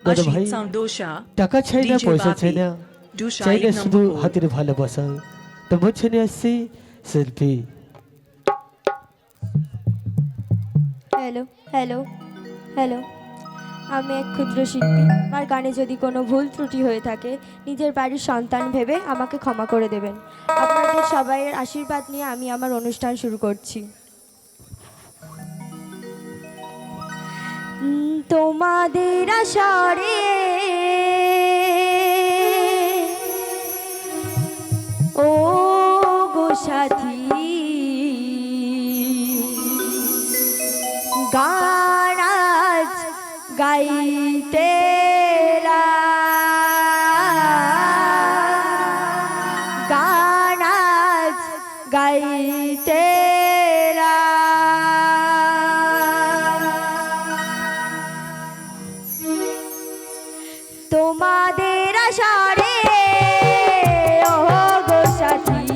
দাদা ভাই টাকা চাই না পয়সা চাই না চাই না শুধু হাতের ভালোবাসা তোমার ছেলে আসছি শিল্পী হ্যালো হ্যালো হ্যালো, আমি এক ক্ষুদ্র শিল্পী। আমার গানে যদি কোনো ভুল ত্রুটি হয়ে থাকে নিজের বাড়ির সন্তান ভেবে আমাকে ক্ষমা করে দেবেন। আপনাদের সবাইয়ের আশীর্বাদ নিয়ে আমি আমার অনুষ্ঠান শুরু করছি। তোমাদের আশারে ও গো সাথী, গান আজ গাইতে গান আজ গাইতে তোমাদের আশারে ও গো সাথী,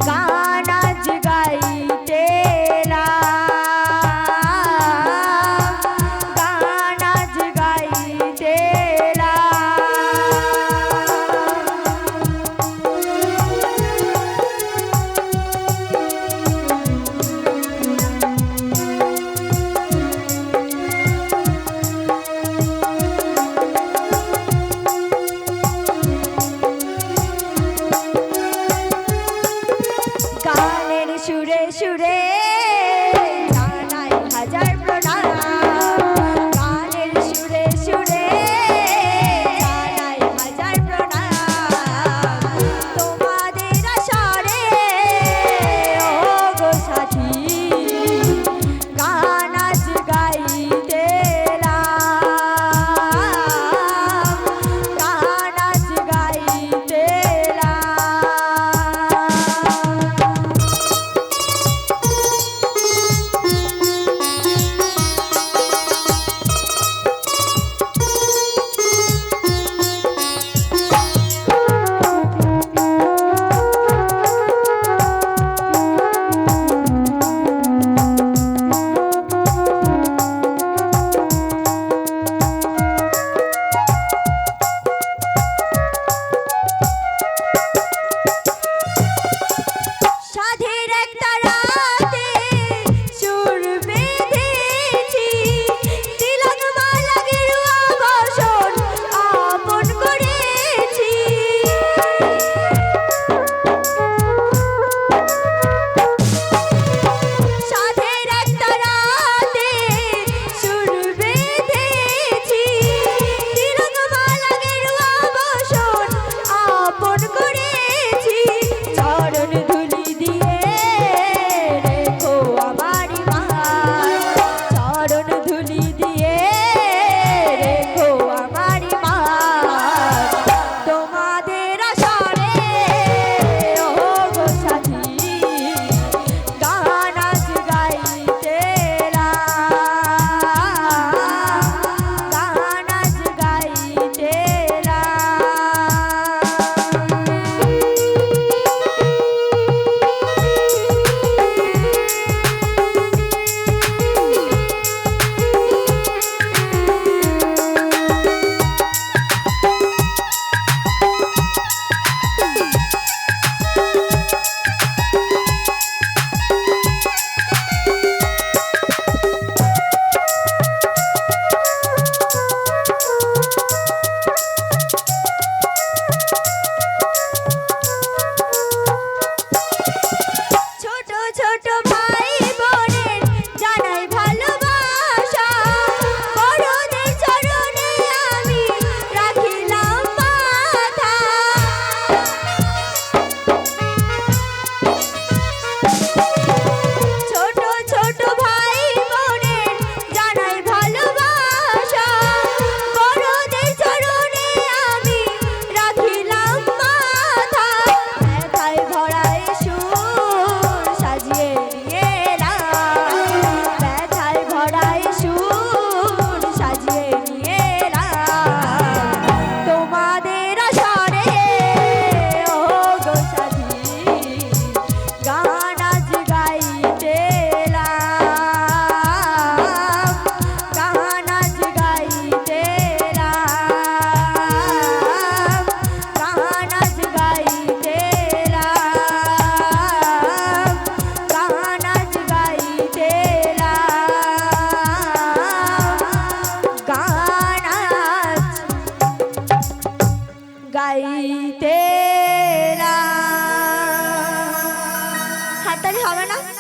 গান আজ গাইতে গান আজ গাইতে তেরা। হাততালি হবে না?